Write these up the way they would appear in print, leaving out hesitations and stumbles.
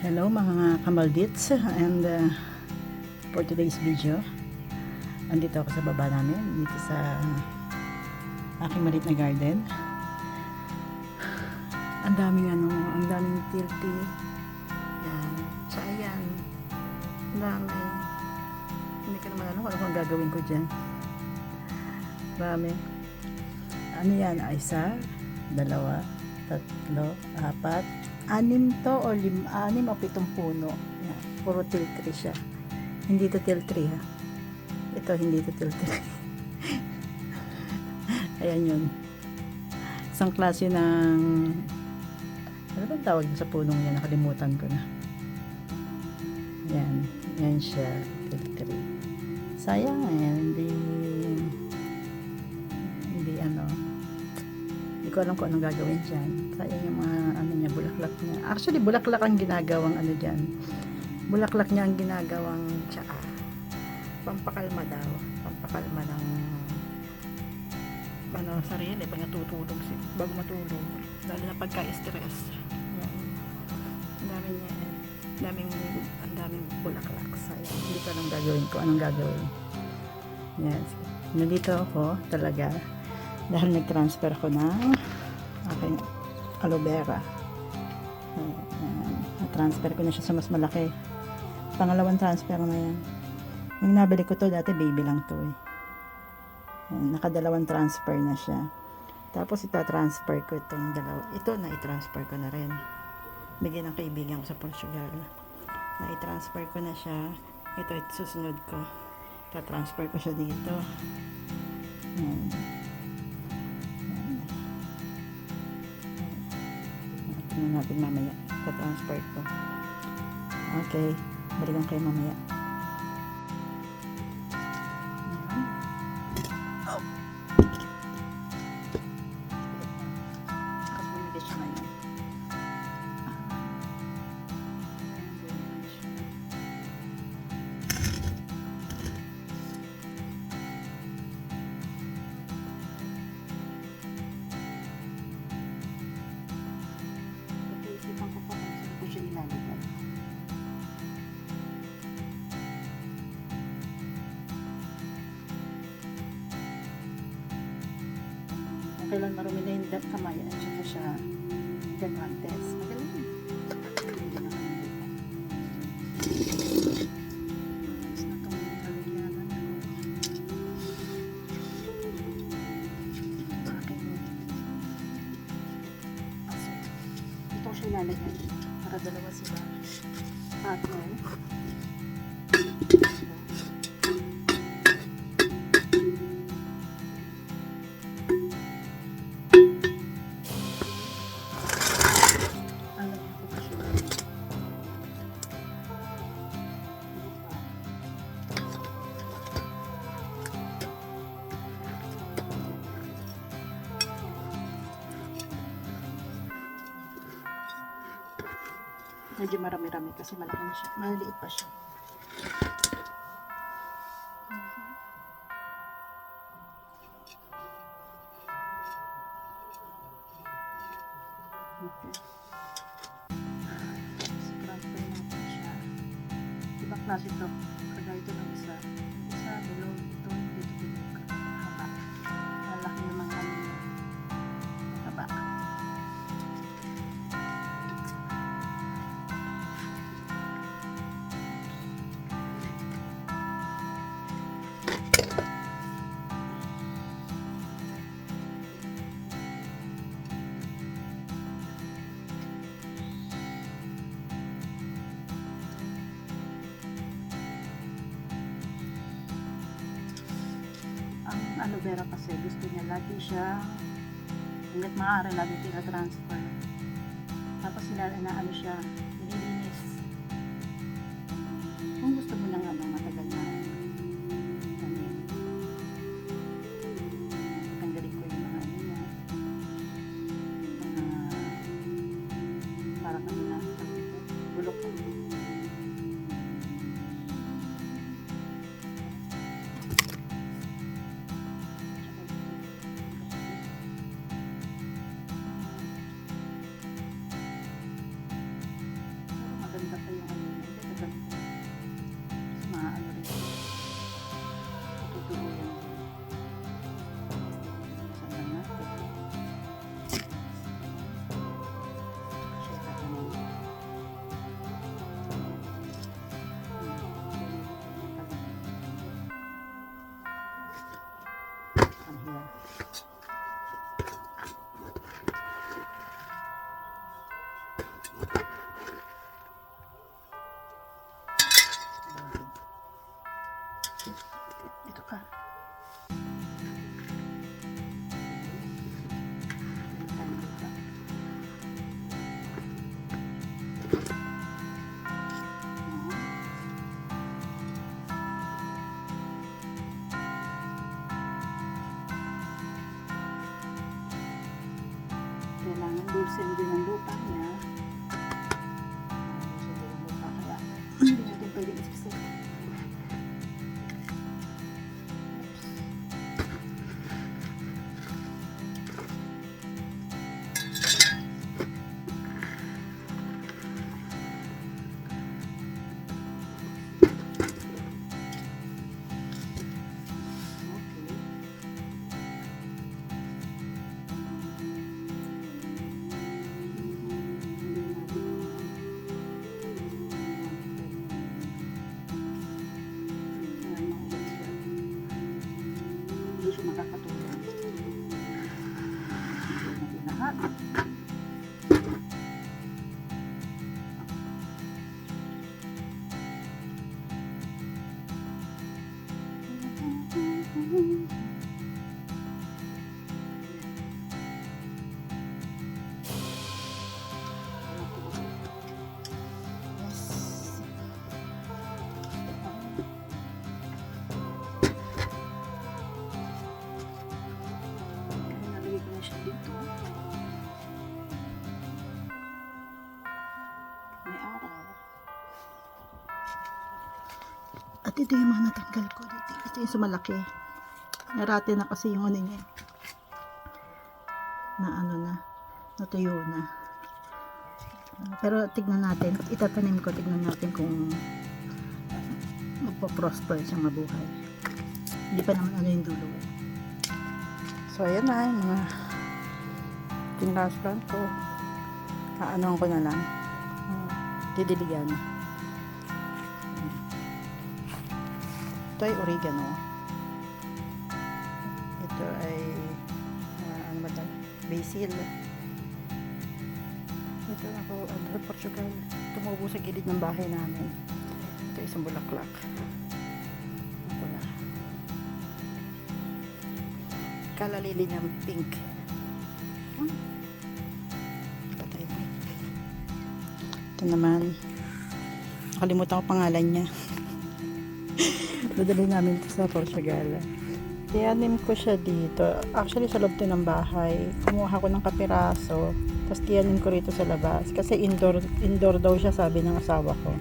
Hello mga kamaldits, and for today's video andito ako sa baba namin dito sa aking maliit na garden. Ang daming tilti yan, so ayan, ang dami, hindi ko naman ano kung gagawin ko dyan. Marami, ano yan, isa, dalawa, tatlo, apat, anim to o anim o pitong puno. Yan. Puro till tree siya. Hindi to till tree ha. Ito hindi to till tree. Ayan yun. Isang klase ng ano bang tawag sa punong yan? Nakalimutan ko na. Yan. Yan siya. Till tree. Sayang ayan. Hindi ko alam kung anong gagawin dyan. Sayang yung mga ano niya, bulaklak niya. Actually, bulaklak ang ginagawang ano dyan. Bulaklak niya ang ginagawang tsaka. Pampakalma daw. Pampakalma ng ano, sarili. Pag natutulog bago matulog. Lalo na pagka-stress. Yan. Ang daming bulaklak. Sayang. Hindi ko alam gagawin ko. Anong gagawin. Yes. Nandito ako talaga. Dahil nag-transfer ko ng aking aloe vera. Na-transfer ko na siya sa mas malaki. Pangalawang transfer na yan. Nung nabili ko to, dati baby lang to eh. Nakadalawang transfer na siya. Tapos ita-transfer ko itong dalawa. Ito na i-transfer ko na rin. Bigyan ng kaibigan ko sa Portugal. Na i-transfer ko na siya. Ito susunod ko. Ita-transfer ko siya dito. Tingnan natin mamaya. Ita-transfer ko. Okay. Balikan kayo mamaya. Kailan marumi na yung kamay at saka siya ganwantes. Magaling. Hindi na kami dito. Ayos na itong kalagyanan ko. Aking aso. Ito siya ilalagyan para dalawa sila. Partner. Medyo marami-rami kasi malaki na siya. Maliit pa siya. Okay. Transfer natin siya. Ibang klase ito. Kagaya ito ng isa. Isa, below. Ito, dito. Haba. Malaki yung mga haba. Aloe vera kasi gusto niya lagi siya hanggat maaari lagi tira-transfer, tapos sila na ano siya nililinis kung gusto mo ng ano matagal na ano yun, tanggalin ko yung mga ano niya para kanina bulok ko. maganda pa yung ano. Maganda. Mas maano rin. Tutuluyan din. Saan lang natin. Siya kakanin. Ito ka. Kailangan dulsin din ang lupa niya. Dulsin din ang lupa, kaya hindi natin pwede isiksik. Hindi siya makakatulong. Natin lahat. Dito. May araw. At ito yung mga natanggal ko dito. Ito yung sumalaki. Narate na kasi yung ano niya. Na ano na. Natuyo na. Pero tignan natin. Itatanim ko. Tignan natin kung magpo-prosper siyang mabuhay. Hindi pa naman ano yung dulo. So ayan na yung mga tinransplants ko. Kaanoan ko na lang. Didiligan. Ito ay oregano. Ito ay ano ba ito? Basil. Ito ako, Portugal. Tumubo sa gilid ng bahay namin. Ito isang bulaklak. Kalalili ng pink. Patay na. Ito naman. Nakalimutan ko pangalan niya. Dadali namin ito sa Portugal. Tiyanim ko siya dito. Actually, sa loob to ng bahay. Kumuha ko ng kapiraso. Tapos tiyanim ko rito sa labas. Kasi indoor daw siya, sabi ng asawa ko.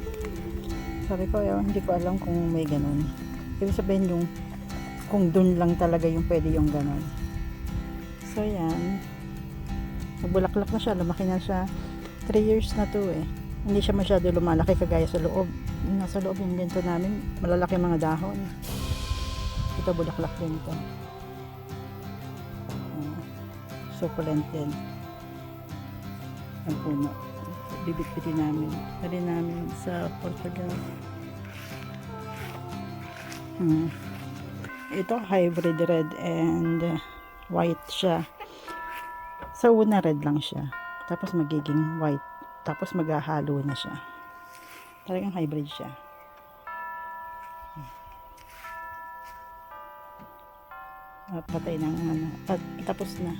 Sabi ko, hindi ko alam kung may ganun. Ibig sabihin yung kung dun lang talaga yung pwede yung ganon. So yan, nagbulaklak na siya, lumaki na siya. 3 years na to eh. Hindi siya masyado lumalaki kagaya sa loob. Nasa loob yung ganito namin, malalaki mga dahon. Ito bulaklak din ito. Succulent din. Ang puno. Bibit-bitin namin. Dali namin sa Portugal. Ito hybrid red and white siya. Sa una red lang siya. Tapos magiging white. Tapos maghahalo na siya. Talagang hybrid siya. Patay ng ano. Tapos na.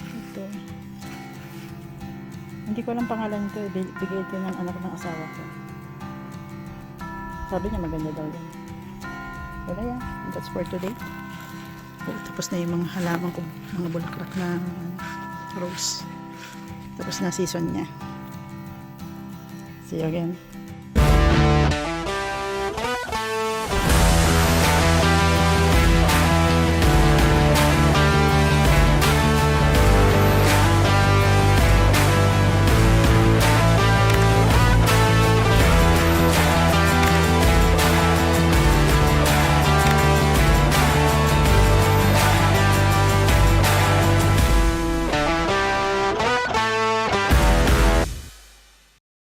Ito. Hindi ko alam pangalan ito. Bigay ito ng anak ng asawa ko. Sabi niya maganda daw yan. Wala yan. That's for today. Tapos na yung mga halaman ko. Mga bulaklak na rose. Tapos na season niya. See you again.